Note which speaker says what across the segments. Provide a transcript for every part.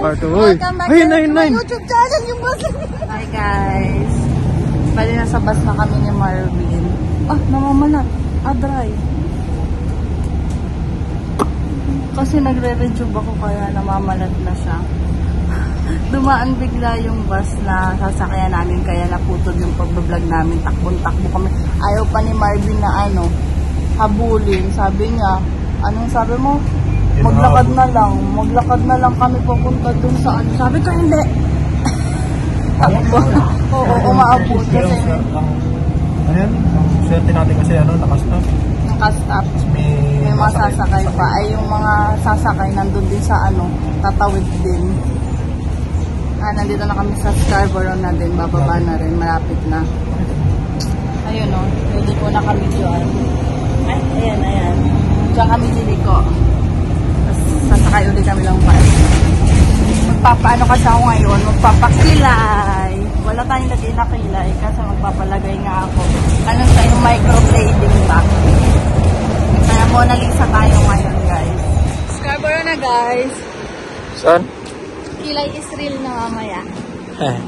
Speaker 1: Parto. Welcome back to my YouTube channel, yung bus.
Speaker 2: Hi guys. Bali nasa bus na kami ni Marvin. Ah, namamalat. Dry. Kasi nagre-rejuve ako kaya namamalat na siya. Dumaan bigla yung bus na sasakyan namin kaya naputol yung pag-vlog namin. Takbon-takbo kami. Ayaw pa ni Marvin na habulin. Sabi niya, anong sabi mo? Maglakad na lang kami papunta dun sa Sabi ko hindi. Oo, umaabot kasi.
Speaker 3: Ayan, swerte natin kasi nakastop.
Speaker 2: Nakastop. May mga sasakay pa. Ay yung mga sasakay nandun din sa tatawid din. Nandito na kami sa Scarborough na din. Bababa na rin. Malapit na. Ayun Hindi ko na kami dyan. Ay, ayan. Diyan kami diliko. Sasakay ulit kami lang pa. Magpapaano kasi ako ngayon? Magpapakilay. Wala tayong lagay na kilay kasi magpapalagay nga ako. Anong sa yung microblading ba? Kaya Mona Lisa tayo ngayon guys. Scarborough na guys.
Speaker 3: Saan?
Speaker 2: Kilay is real na mamaya.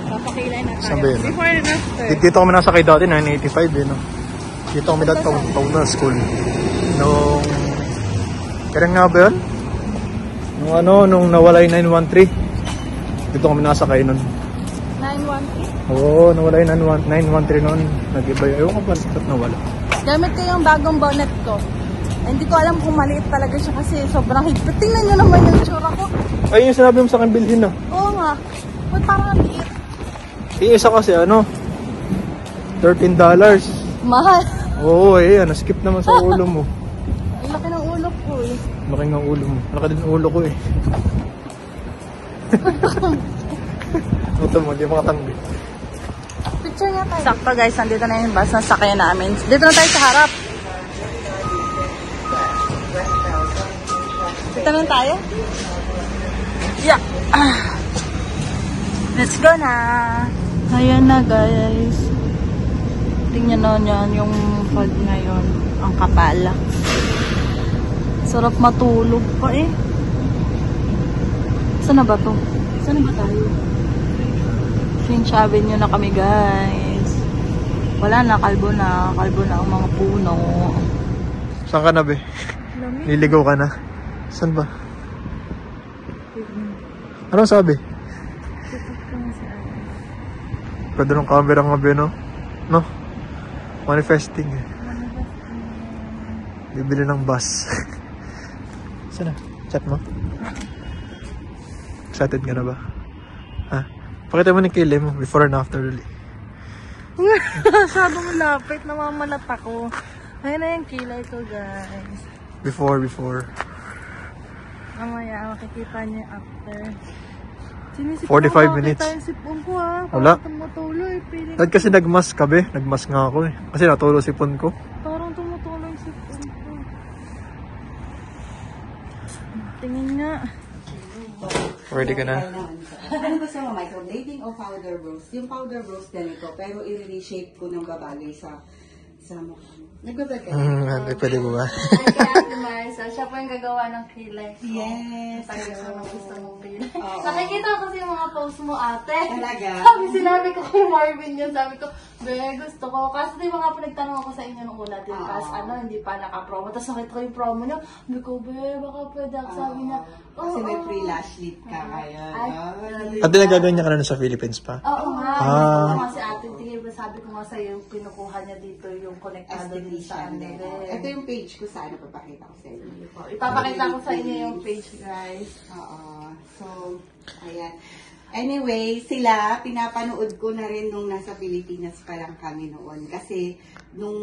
Speaker 2: Papakilay na tayo. Before and after.
Speaker 3: Dito kami nasakay dati, 985 Dito kami dati pauna school. Kailan nga ba yun? Nung nawala yung 913. Dito kami nasakay nun.
Speaker 2: 913?
Speaker 3: Oo, nawala yung 913 nun. Nag-iba yung ba't nawala?
Speaker 2: Gamit ko yung bagong bonnet ko. Hindi ko alam kung maliit talaga siya kasi sobrang higpit. Tingnan nyo naman yung tsura ko.
Speaker 3: Ay, yung sinabi mo sa akin bilhin na.
Speaker 2: Oo nga. Ba't parang liit?
Speaker 3: Isa kasi $13.
Speaker 2: Mahal.
Speaker 3: Oo, skip naman sa ulo mo.
Speaker 2: Ang laki ng ulo ko
Speaker 3: Laki ng ulo mo. Laki din ulo ko Ito mo, hindi makatanggi.
Speaker 2: Picture nga tayo. Sakto guys, nandito na yung bus na sakyan namin. Dito na tayo sa harap. Dito na tayo? Yeah. Let's go na. Ayan na guys. Tingnan na yan yung fog ngayon. Ang kapal. Sarap matulog pa Saan na ba to? Saan na ba tayo? Finch Avenue na kami guys. Wala na, kalbo na. Kalbo na ang mga puno.
Speaker 3: Saan ka na be? Niligaw ka na? Saan ba? Anong sabi? Pwede ng camera nga be no? Manifesting Bibili ng bus. Saan na? Chat mo? Excited ka na ba? Pakita mo ni kilay mo before and after ulit.
Speaker 2: Masyadong lapit. Namamalat ako. Ayun na yung kilay ko guys.
Speaker 3: Before.
Speaker 2: Mamaya makikita niyo after.
Speaker 3: 45 minutes.
Speaker 2: Sipon ko
Speaker 3: Wala.
Speaker 2: Tumutuloy.
Speaker 3: Dahil kasi nagmask ka be. Nagmask nga ako Kasi natulo sipon ko.
Speaker 2: Parang tumutuloy sipon ko. Tingin nga.
Speaker 3: Ready ka na?
Speaker 4: Ano gusto mo, microblading o powder roast? Yung powder roast din ito, pero i-reshape ko ng babagay sa mukha. Nag-vlog ka?
Speaker 3: Pwede mo ba?
Speaker 2: Ay, kaya Ate Marisa, siya po yung gagawa ng kilay.
Speaker 4: Yes.
Speaker 2: Tayo gusto mong kilay. Nakikita ko kasi yung mga post mo, ate.
Speaker 4: Talaga?
Speaker 2: Sinabi ko kay Marvin yun. Sabi ko, gusto ko. Kasi di ba nga po nagtanong ako sa inyo nung una din. Kasi hindi pa naka-promo. Tapos nakita ko yung promo niyo. Sabi ko, baka pwede ako. Sabi niya,
Speaker 4: kasi may free lash lip ka kaya.
Speaker 3: At nagaganyan ka na sa Philippines pa?
Speaker 2: Oo nga. Ito nga si ate. Tingin ba sabi ko nga sa'yo, yung pinukuha niya dito yung konektado din sa
Speaker 4: din. Ito yung page ko sana, papakita ko sa inyo.
Speaker 2: Ipapakita ko sa inyo yung page, guys.
Speaker 4: So, ayan. Anyway, sila, pinapanood ko na rin nung nasa Pilipinas pa lang kami noon. Kasi, nung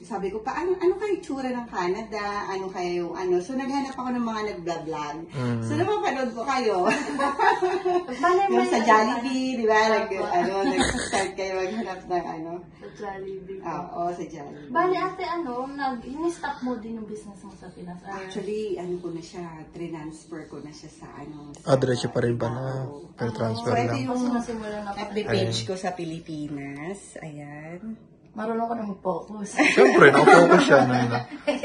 Speaker 4: sabi ko pa, ano kayo tsura ng Canada? Ano kayo yung So, naghanap ako ng mga nag-vlog. So, napapanood ko kayo. Yung sa Jollibee, di ba? Nag-start kayo maghanap ng
Speaker 2: Sa Jollibee.
Speaker 4: Oo, sa Jollibee.
Speaker 2: Bali, ate, in-stop mo din yung business mo sa Pinas?
Speaker 4: Actually, ko na siya, transfer ko na siya sa
Speaker 3: Diretso pa rin ba na transfer
Speaker 4: so, ito
Speaker 3: lang?
Speaker 4: yung FB page ko sa Pilipinas. Ayan.
Speaker 2: Marunong ko na mag-focus.
Speaker 3: Siyempre, nakafocus siya na yun.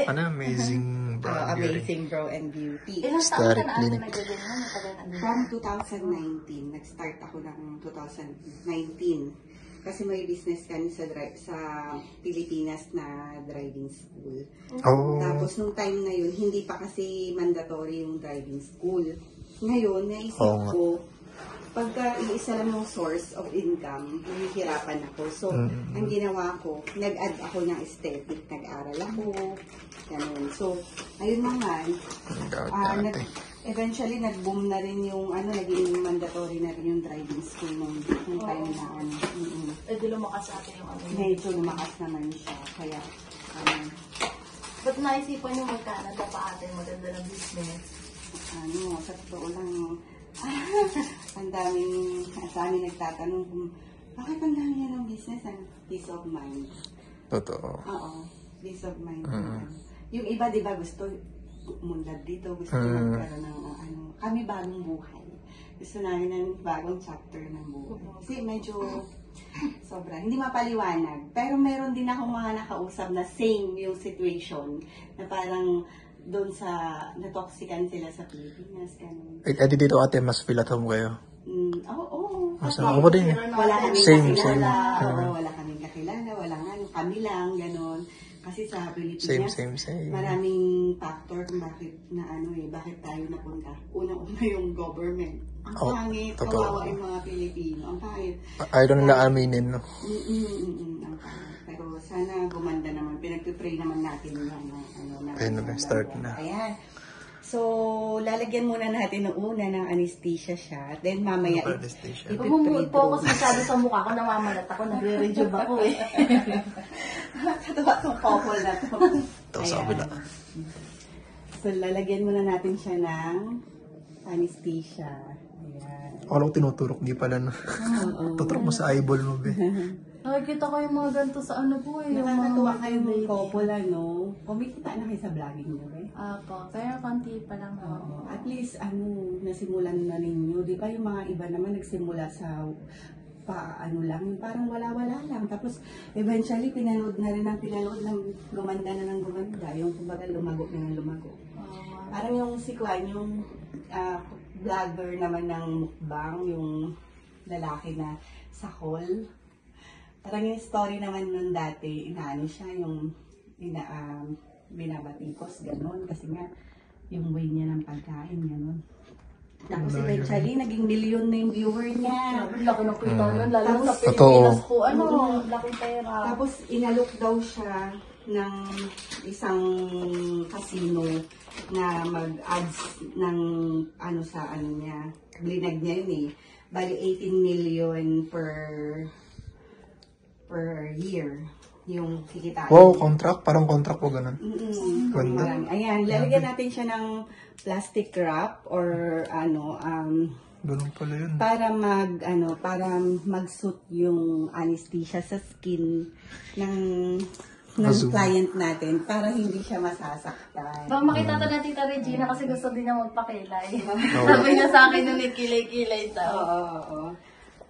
Speaker 3: Ano, amazing bro.
Speaker 4: Amazing Brow and Beauty.
Speaker 2: Ilang taon ka
Speaker 3: Aesthetic
Speaker 2: na
Speaker 3: clinic.
Speaker 2: nagagaling mo? Matagal na din.
Speaker 4: From 2019, nag-start ako ng 2019. Kasi may business kami sa Pilipinas na driving school.
Speaker 3: Oh.
Speaker 4: Tapos nung time na yun, hindi pa kasi mandatory yung driving school. Ngayon, naisip ko, pagka iisa lang yung source of income, mahihirapan ako. So, ang ginawa ko, nag-add ako ng aesthetic, nag-aral ako, ganun. So, ayun naman, eventually nag-boom na rin yung, naging mandatory na rin yung driving school nung time na,
Speaker 2: Eh, di lumakas ate yung ano.
Speaker 4: medyo lumakas naman siya. Kaya,
Speaker 2: Ba't naisipan yung mag-Canada pa ate? Maganda ng business.
Speaker 4: sa totoo lang, ang daming, sa amin nagtatanong kung, bakit ang dami niya ng business? Peace of mind.
Speaker 3: Totoo.
Speaker 4: Oo, peace of mind. Yung iba, di ba, gusto umunlad dito, gusto magkaroon ng, kami bagong buhay. Gusto namin ng bagong chapter ng buhay. Kasi medyo, sobra, hindi mapaliwanag. Pero meron din akong mga nakausap na same yung situation, na parang, doon sa natoxican sila sa Pilipinas, ganun.
Speaker 3: Eh, dito ate, mas feel at home kayo.
Speaker 4: Oo.
Speaker 3: Mas
Speaker 4: Kasi
Speaker 3: ako din.
Speaker 4: wala kaming
Speaker 3: Same.
Speaker 4: kakilala. Oo, wala kaming kakilala. Walang kami lang, ganun. Kasi sa Pilipinas,
Speaker 3: Same.
Speaker 4: maraming factor kung bakit bakit tayo napunta. Unang-una yung government. Ang pangit,
Speaker 3: totoo.
Speaker 4: kawawa yung mga Pilipino. Ang pangit.
Speaker 3: Ayaw nila aminin, no?
Speaker 4: Ang pangit. Pero sana gumanda naman. Pinag-pray naman natin yung
Speaker 3: Ayun na, start na.
Speaker 4: Ayan. So, lalagyan muna natin ng una ng anesthesia siya. Then, mamaya,
Speaker 3: Anesthesia.
Speaker 2: Huwag mo focus masyado sa mukha ko, namamalat ako, nagre-rejuve ako eh.
Speaker 4: Katawa itong couple na to.
Speaker 3: Ito sa kabila.
Speaker 4: So, lalagyan muna natin siya ng anesthesia. Ayan.
Speaker 3: Akala ko tinuturok, di pala, no? Tuturok mo sa eyeball mo, be.
Speaker 2: Nakikita ko yung mga ganito sa ano po eh.
Speaker 4: Nakakatuwa kayong couple, kumikita na kayo sa vlogging nyo, eh?
Speaker 2: Apo, pero konti pa lang naman.
Speaker 4: Oo. At least, nasimulan na ninyo. Di ba yung mga iba naman nagsimula sa parang wala-wala lang. Tapos, eventually, pinanood lang gumanda na ng gumanda. Yung kumbaga, lumago na ng lumago. Parang yung si Kwan, yung vlogger naman ng mukbang, yung lalaki na sa hall. Parang yung story naman nun dati, siya, yung binabatikos, gano'n. Kasi nga, yung way niya ng pagkain, gano'n. Tapos eventually, naging milyon na yung viewer niya.
Speaker 2: Laki ng kita yun, lalo sa
Speaker 3: Totoo.
Speaker 2: Pilipinas po. Laki pera.
Speaker 4: Tapos inalok daw siya ng isang casino na mag-ads ng niya. Blinag niya yun eh. Bali 18 million per year yung kikitain.
Speaker 3: Wow, contract? Parang contract po ganun. Ganda.
Speaker 4: Marami. Ayan, lalagyan natin siya ng plastic wrap or
Speaker 3: Ganun pala yun.
Speaker 4: para mag-suit yung anesthesia sa skin ng client natin para hindi siya masasaktan.
Speaker 2: Baka makita na Tita Regina kasi gusto din niya magpakilay. Sabi niya sa akin nung kilay-kilay daw.
Speaker 4: Oo.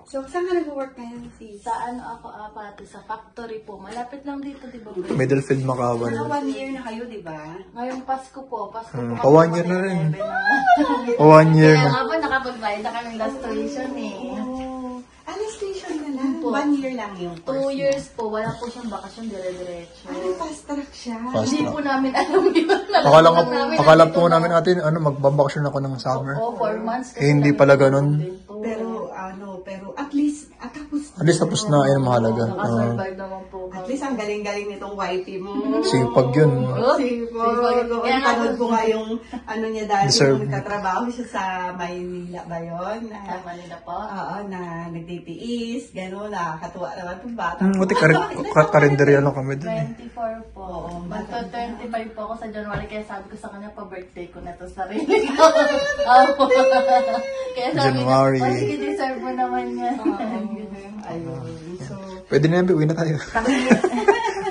Speaker 4: So, saan ka nag-work ngayon, sis?
Speaker 2: Saan ako apati? Sa factory po. Malapit lang dito, di ba?
Speaker 3: Middlefield, Makawan.
Speaker 4: 1 year na kayo, di ba?
Speaker 2: Ngayong Pasko po. Pasko po.
Speaker 3: Pa 1 year na rin. 1 year
Speaker 2: Kaya
Speaker 3: na.
Speaker 2: nga po, nakapagbayad na kaming last tuition eh.
Speaker 4: Anesthesia na lang.
Speaker 2: Po.
Speaker 4: 1 year lang yung
Speaker 2: 2 years po. Wala po siyang bakasyon, dire-diretso.
Speaker 4: Fast track siya.
Speaker 3: Fast
Speaker 2: Hindi
Speaker 3: track.
Speaker 2: po namin alam yun.
Speaker 3: Akala po namin natin, magbabakasyon ako ng summer.
Speaker 2: 4 months.
Speaker 3: Eh, hindi pala ganun.
Speaker 4: Pero at least,
Speaker 3: Tapos na, ayun mahalaga.
Speaker 2: Nakasurvive naman po.
Speaker 4: At least ang galing-galing nitong wifey mo.
Speaker 3: Sipag yun.
Speaker 4: Sipag. Panood ko nga yung niya dati,
Speaker 3: Deserve.
Speaker 4: yung nagtatrabaho siya sa Maynila ba yun?
Speaker 2: Tama nila po.
Speaker 4: Oo, na nagtitiis, gano'n, nakakatuwa naman itong bata.
Speaker 3: Buti karinderya lang kami dun eh.
Speaker 2: 24 po.
Speaker 4: Oo,
Speaker 2: Magto-25 po ako sa January, kaya sabi ko sa kanya, pa-birthday ko na to sarili ko. Opo. Kaya sabi
Speaker 3: January.
Speaker 2: niya, sige, deserve mo naman yan.
Speaker 4: Ayun. So,
Speaker 3: Pwede na yan, uwi na tayo.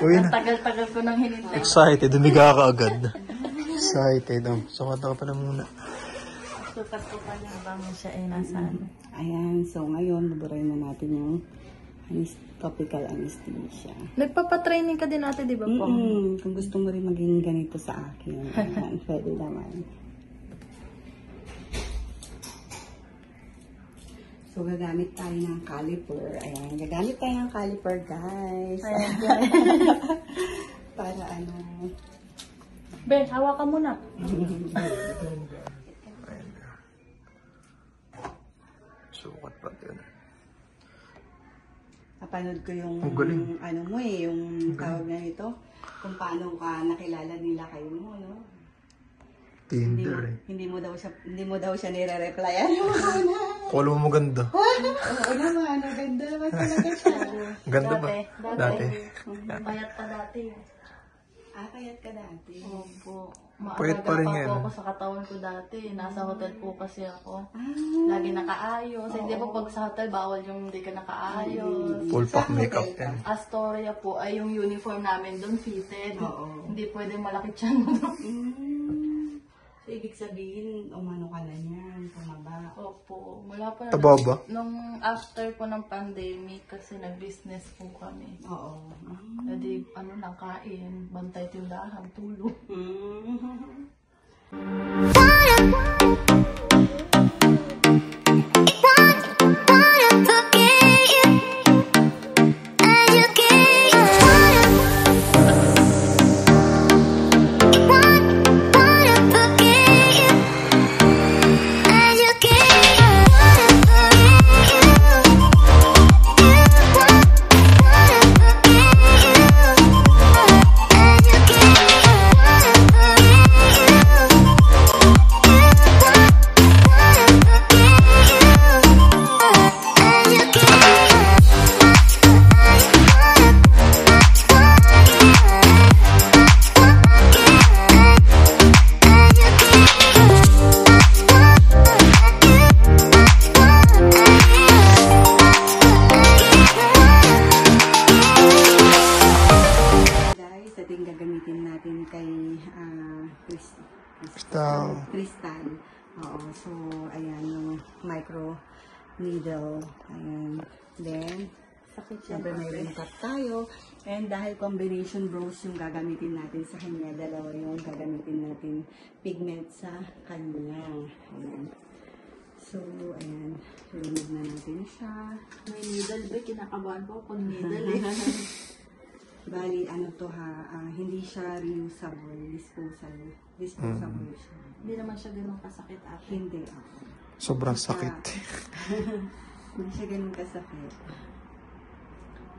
Speaker 3: Uwi na.
Speaker 2: Tagal-tagal ko nang hinintay.
Speaker 3: Excited, humiga ka agad. Excited. Sukat ako pala muna.
Speaker 2: Sukat ko pa niya habang siya ay nasa ano.
Speaker 4: ayan. So, ngayon, buburay na natin yung topical anesthesia.
Speaker 2: Nagpapatraining ka din ate, di ba po?
Speaker 4: Kung gusto mo rin maging ganito sa akin, ayan, pwede naman. So, gagamit tayo ng caliper. Ayan, gagamit tayo ng caliper, guys.
Speaker 2: Ayan.
Speaker 4: Para ano...
Speaker 2: Be, hawa ka muna.
Speaker 3: Sukat pa din.
Speaker 4: Napanood ko yung,
Speaker 3: Ang galing.
Speaker 4: ano mo yung tawag na ito, kung paano ka nakilala nila kayo mo, no?
Speaker 3: Tinder eh.
Speaker 4: Hindi mo daw siya nire-replyan. Ano?
Speaker 3: Kala mo maganda.
Speaker 4: Oo naman, ganda naman talaga siya.
Speaker 3: Ganda ba? Dati.
Speaker 2: Payat pa dati.
Speaker 4: Payat ka dati.
Speaker 2: Opo.
Speaker 3: Payat pa rin
Speaker 2: Maaga
Speaker 3: yan.
Speaker 2: po ako sa katawan ko dati. Nasa hotel po kasi ako. Lagi nakaayos. Hindi po pag sa hotel, bawal yung hindi ka nakaayos.
Speaker 3: Full pack makeup yan.
Speaker 2: Astoria po ay yung uniform namin doon fitted.
Speaker 4: Oo.
Speaker 2: Hindi pwede malaki tiyan mo doon.
Speaker 4: So, ibig sabihin, umano ka na niyan, tumaba.
Speaker 2: Opo. Wala pa
Speaker 3: Taba ba?
Speaker 2: Nung after po ng pandemic kasi nag-business po kami.
Speaker 4: Oo.
Speaker 2: Hindi, lang, kain, bantay tindahan, tulog.
Speaker 4: Crystal. Oo. So, ayan yung micro needle. Ayan. Then, siyempre may ring cut tayo. And dahil combination brows yung gagamitin natin sa kanya, dalawa yung gagamitin natin pigment sa kanya. Ayan. So, ayan. Remove na natin siya.
Speaker 2: May needle ba? Kinakabahan po pag needle eh.
Speaker 4: Bali, ano to ha, hindi siya reusable, disposable siya.
Speaker 2: Hindi naman siya ganun kasakit ate.
Speaker 4: Hindi.
Speaker 3: Sobrang sakit.
Speaker 4: Hindi siya ganun kasakit.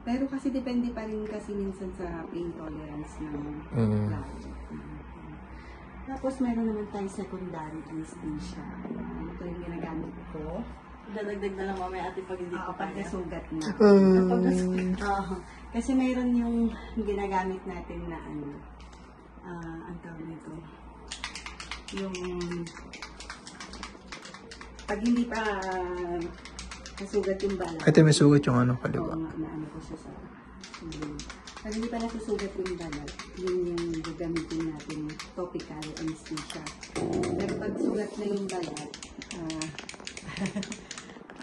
Speaker 4: Pero kasi depende pa rin kasi minsan sa pain tolerance ng client. Tapos meron naman tayong secondary anesthesia. Ito yung ginagamit ko.
Speaker 2: Dadagdag na lang mamaya ate pag hindi ko
Speaker 4: Pag
Speaker 2: kaya.
Speaker 4: nasugat na. Kasi mayroon yung ginagamit natin na ano, ang tawag nito, yung pag hindi pa nasugat yung balat.
Speaker 3: Ito may sugat yung ano, kaliwa.
Speaker 4: Oo nga, naano ko siya sa pag hindi pa nasusugat yung balat, yun yung gagamitin natin topical anesthesia. Pero pag sugat na yung balat,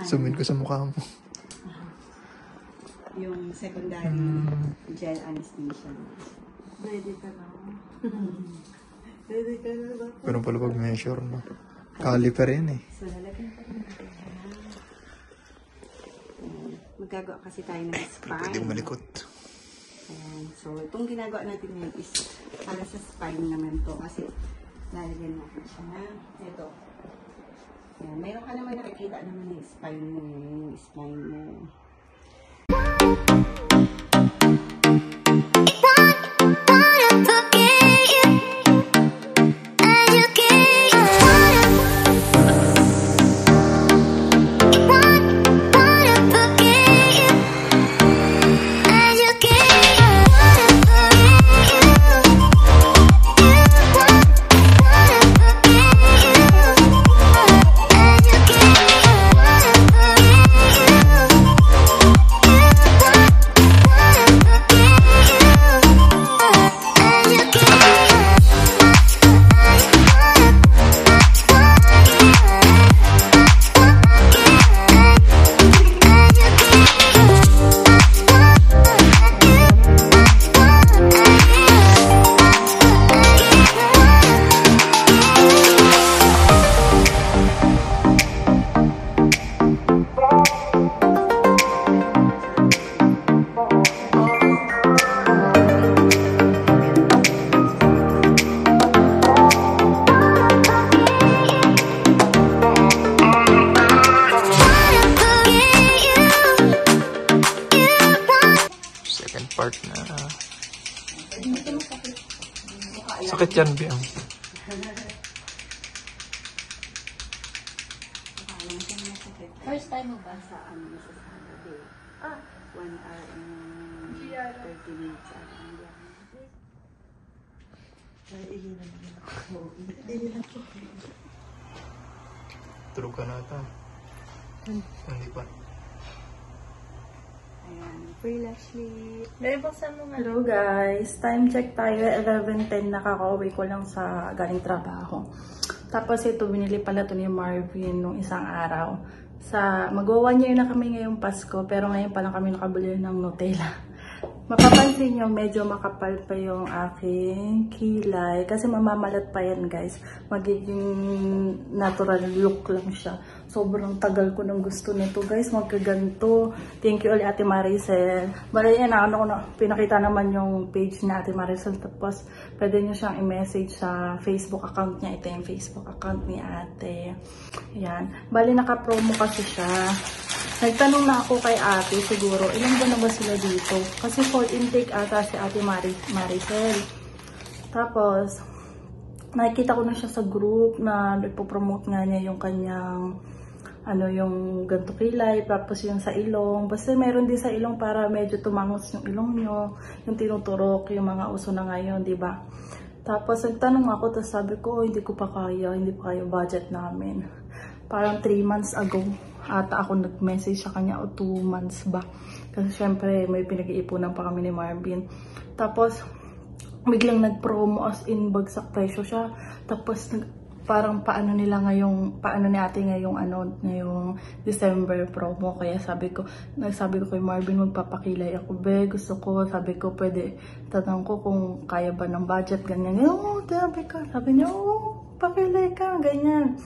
Speaker 3: Sumin ko sa mukha mo.
Speaker 4: yung secondary gel anesthesia.
Speaker 2: Ready ka na.
Speaker 4: Ready ka na ba?
Speaker 3: Pero pala pag measure, no? Caliper yan eh.
Speaker 4: So, lalagyan pa rin natin. Magagawa kasi tayo ng spine.
Speaker 3: Pwede malikot.
Speaker 4: Ayan. So, itong ginagawa natin ngayon is para sa spine naman to kasi lalagyan natin siya na ito. Ayan. Mayroon ka naman nakikita naman yung spine mo. Yung spine mo.
Speaker 3: Masakit yan, Biang.
Speaker 1: First time mo ba?
Speaker 4: Sa ano sa Saturday. 1 hour and 30 minutes.
Speaker 3: Tulog ka na ata. Hindi pa.
Speaker 4: Ayan, free last sleep.
Speaker 2: Hello guys, time check tayo, 11:10 nakaka-uwi ko lang sa galing trabaho. Tapos ito, binili pala to ni Marvin nung isang araw. Mag-1 year na kami ngayong Pasko, pero ngayon pa lang kami nakabili ng Nutella. Mapapansin nyo, medyo makapal pa yung aking kilay. Kasi mamamalat pa yan guys. Magiging natural look lang siya. Sobrang tagal ko ng gusto nito guys. Magkaganto. Thank you ulit Ate Maricel. Bali yan, pinakita naman yung page ni Ate Maricel. Tapos pwede nyo siyang i-message sa Facebook account niya. Ito yung Facebook account ni Ate. Yan. Bali naka-promo kasi siya. Nagtanong na ako kay ate siguro, ilan ba na ba sila dito? Kasi full intake ata si Ate Maricel. Tapos, nakikita ko na siya sa group na nagpo-promote nga niya yung kanyang, yung ganto kilay, tapos yung sa ilong. Basta meron din sa ilong para medyo tumangos yung ilong nyo, yung tinuturok, yung mga uso na ngayon, di ba? Tapos, nagtanong ako, tapos sabi ko, hindi pa kaya budget namin. Parang 3 months ago. Ata ako nag-message sa kanya o 2 months ba. Kasi syempre may pinag-iipunan pa kami ni Marvin. Tapos biglang nag-promo as in bagsak presyo siya. Tapos parang paano ni ate ngayong December promo. Kaya sabi ko kay Marvin, magpapakilay ako be. Gusto ko, sabi ko pwede, tatanong ko kung kaya ba ng budget, ganyan. Oo, sabi niya, oo, pakilay ka, ganyan.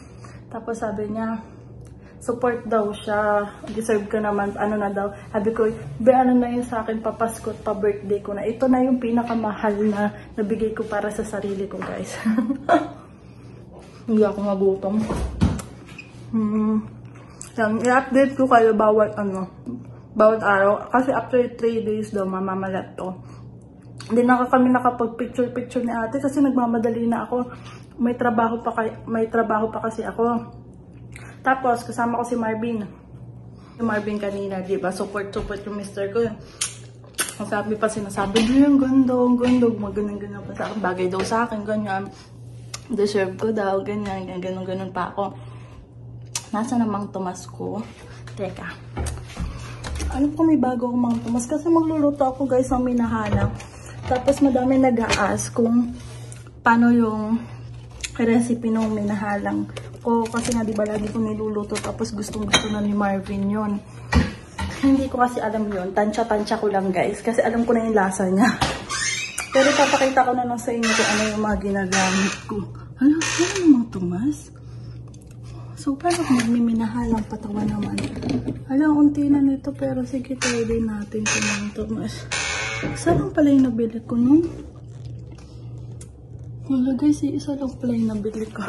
Speaker 2: Tapos sabi niya, support daw siya, deserve ko naman, sabi ko, na yun sa akin, papasko at pa-birthday ko na. Ito na yung pinakamahal na nabigay ko para sa sarili ko, guys. Hindi ako magutom. I-update ko kayo bawat araw, kasi after 3 days daw, mamamalat to. Hindi na kami nakapag-picture ni ate, kasi nagmamadali na ako. May trabaho pa kasi ako. Tapos, kasama ko si Marvin. Si Marvin kanina, diba? Support yung mister ko. Sinasabi niya, yung gandong, maganon pa sa akin. Bagay daw sa akin, ganyan. Deserve ko daw, ganyan, ganon pa ako. Nasa namang Tomas ko? Teka. Alam ko may bago akong Mang Tomas kasi magluluto ako guys ng minahalang. Tapos madami nag-a-ask kung paano yung recipe ng minahalang ko, kasi nga diba lagi ko niluluto, tapos gustong na ni Marvin yon. Hindi ko kasi alam yon, tansya ko lang guys, kasi alam ko na yung lasa niya. Pero papakita ko na lang sa inyo kung ano yung mga ginagamit ko. Ano mga Tomas? So paano kung magmiminahalang patawa naman? Unti na nito, pero sige, try din natin ito mga Tomas. Saan pala yung nabili ko nun? Wala guys, isa lang pala yung nabili ko.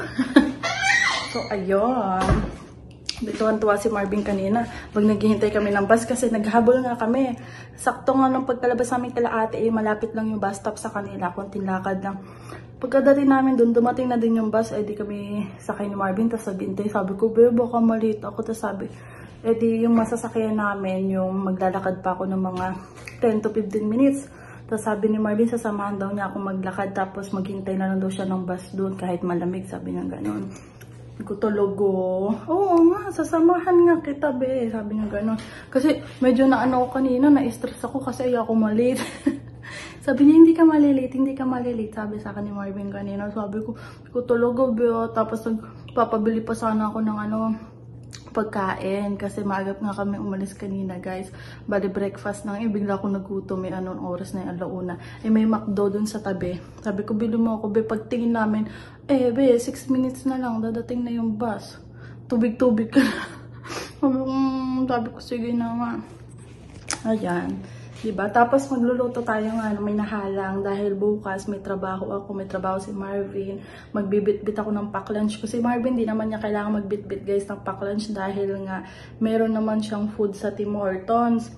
Speaker 2: So, ayun. Tuwan-tuwa si Marvin kanina. Pag naghihintay kami ng bus kasi naghabol nga kami. Sakto nga nung pagkalabas namin kala ate, malapit lang yung bus stop sa kanila. Kunting lakad lang. Pagkadating namin dun, dumating na din yung bus. Di kami sakay ni Marvin. Tapos naghihintay. Sabi ko, baka malate ako. Tapos sabi, di yung masasakyan namin, yung maglalakad pa ako ng mga 10 to 15 minutes. Tapos sabi ni Marvin, sasamahan daw niya ako maglakad. Tapos maghintay na lang daw siya ng bus doon kahit malamig. Sabi niya gano'n. Ko tulogo. Oo nga, sasamahan nga kita be. Sabi niya gano'n. Kasi medyo ako kanina, na-stress ako kasi ayoko malate. Sabi niya, hindi ka malilate. Sabi sa akin ni Marvin kanina. Sabi ko tulogo be. Tapos papabili pa sana ako ng pagkain kasi maagap nga kami umalis kanina guys. Bali breakfast nang bigla ako nagutom, may oras na yung alauna. May McDo dun sa tabi. Sabi ko, bili mo ako be. Pagtingin namin, be 6 minutes na lang dadating na yung bus. Tubig ka. Sabi ko, sige na nga. Ayan. Diba? Tapos magluluto tayo nga, may nahalang dahil bukas may trabaho ako, may trabaho si Marvin. Magbibit-bit ako ng pack lunch. Kasi Marvin, di naman niya kailangan magbit-bit guys ng pack lunch dahil nga meron naman siyang food sa Tim Hortons.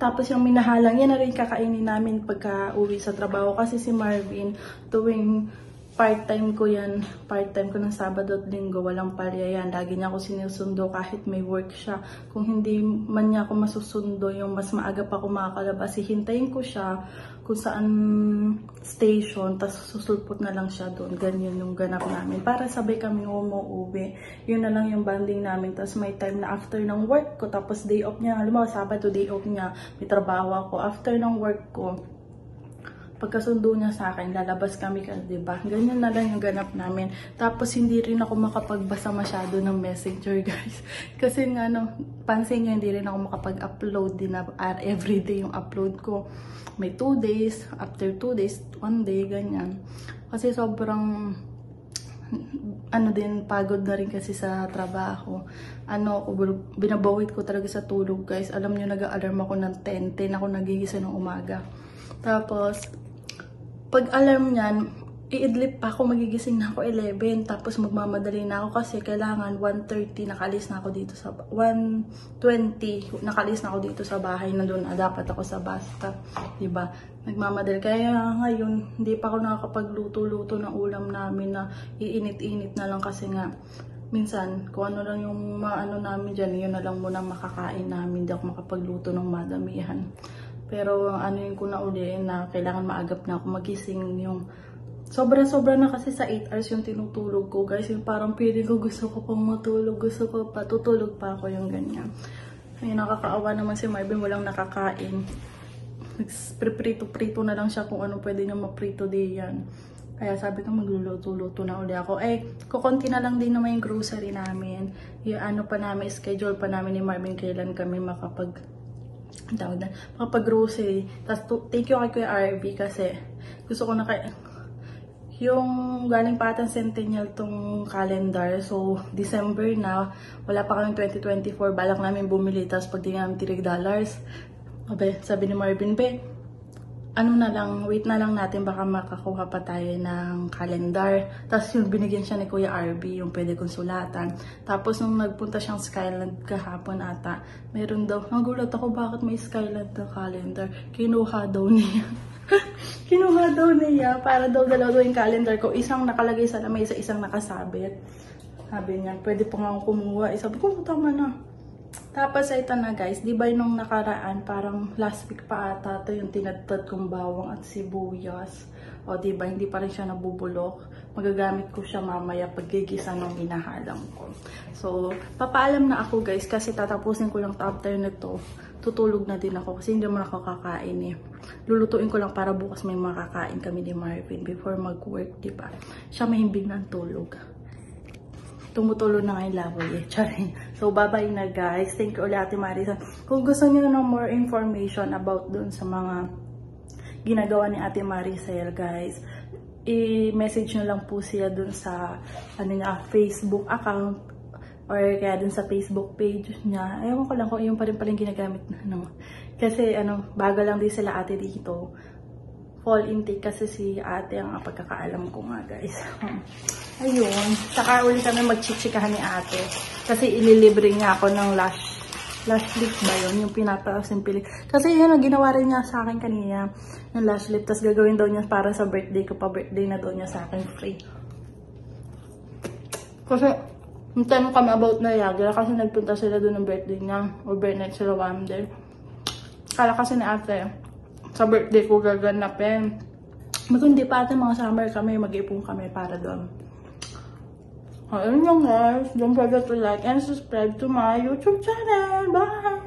Speaker 2: Tapos yung minahalang, yan na rin kakainin namin pagka uwi sa trabaho. Kasi si Marvin, tuwing part-time ko yan, part-time ko ng Sabado at Linggo, walang palya yan. Lagi niya ako sinusundo kahit may work siya. Kung hindi man niya ako masusundo, yung mas maaga pa ako makakalabas, hihintayin ko siya kung saan station, tapos susulpot na lang siya doon. Ganyan yung ganap namin. Para sabay kami umuwi. Yun na lang yung banding namin. Tapos may time na after ng work ko, tapos day off niya, alam mo, Sabado day off niya, may trabaho ako. After ng work ko, pagkasundo niya sa akin, lalabas kami kasi, diba? Ganyan na lang yung ganap namin. Tapos, hindi rin ako makapagbasa masyado ng messenger, guys. Kasi nga, pansin nyo, hindi rin ako makapag-upload din na everyday yung upload ko. May 2 days, after 2 days, 1 day, ganyan. Kasi sobrang, din, pagod na rin kasi sa trabaho. Binabawit ko talaga sa tulog, guys. Alam nyo, nag-alarm ako ng 10 ako nagigisa ng umaga. Tapos, pag alarm niyan, iidlip pa ako, magigising na ako 11. Tapos magmamadali na ako kasi kailangan 1:30 nakalis na ako dito sa 1:20 nakalis na ako dito sa bahay. Nandun na dapat ako sa basta, diba? Nagmamadali. Kaya ngayon, hindi pa ako nakakapagluto-luto ng ulam namin na iinit-init na lang kasi nga minsan, kung ano lang yung maano namin dyan, yun na lang muna makakain namin. Hindi ako makapagluto ng madamihan. Pero ano yung kuna uli na kailangan maagap na ako magising, yung sobra-sobra na kasi sa 8 hours yung tinutulog ko, guys. Yung parang feeling ko gusto ko pang matulog, gusto ko pa, tutulog pa ako, yung ganyan. Ay, nakakaawa naman si Marvin, walang nakakain. Prito-prito na lang siya kung ano pwede niya maprito di yan. Kaya sabi ko magluluto-luto na uli ako. Kukunti na lang din naman yung grocery namin. Yung ano pa namin, schedule pa namin ni Marvin kailan kami makapag-grocery. Tapos thank you kay Kuya RB kasi gusto ko na yung galing pa atan Centennial tong calendar. So, December na. Wala pa kaming 2024. Balak namin bumili. Tapos pag di namin $3. Sabi ni Marvin, ano na lang, wait na lang natin, baka makakuha pa tayo ng calendar. Tapos yung binigyan siya ni Kuya RB, yung pwede kong sulatan. Tapos nung nagpunta siyang Skyland kahapon ata, meron daw, nagulat ako bakit may Skyland na calendar. Kinuha daw niya. Kinuha daw niya para daw dalawa yung calendar ko. Isang nakalagay sa lamesa, isang nakasabit. Sabi niya, pwede pa nga akong kumuha. Sabi ko, tama na. Tapos ito na guys, di ba nung nakaraan, parang last week pa ata ito yung tinadtad kong bawang at sibuyas. O di ba hindi pa rin siya nabubulok. Magagamit ko siya mamaya pag gigisa ng hinahalang ko. So, papaalam na ako guys kasi tatapusin ko lang after nito. Tutulog na din ako kasi hindi naman ako kakain eh. Lulutuin ko lang para bukas may makakain kami ni Marvin before mag-work, di ba? Siya mahimbing ng tulog. Tumutulo na ngayon laboy eh. Charing. So, bye-bye na guys. Thank you ulit Ate Marisa. Kung gusto niyo ng more information about dun sa mga ginagawa ni Ate Maricel, guys, i-message nyo lang po siya dun sa Facebook account or kaya dun sa Facebook page niya. Ewan ko lang kung yung pa rin palang ginagamit na. Kasi bago lang din sila ate dito. Fall intake kasi si ate ang pagkakaalam ko nga guys. Ayun. Saka uli kami magchichikahan ni ate. Kasi ililibre niya ako ng lash lift ba yun? Yung pinapasimpili. Kasi yun ang ginawa rin niya sa akin kanina. Yung lash lift. Tapos gagawin daw niya para sa birthday ko pa. Birthday na daw niya sa akin free. Kasi yung tanong kami about na Yagla. Kasi nagpunta sila doon ng birthday niya. Overnight sila one day. Kala kasi ni ate sa birthday ko gaganapin. Magkundi pa ate mga summer kami. Mag-ipon kami para doon. Ayun lang guys. Don't forget to like and subscribe to my YouTube channel. Bye!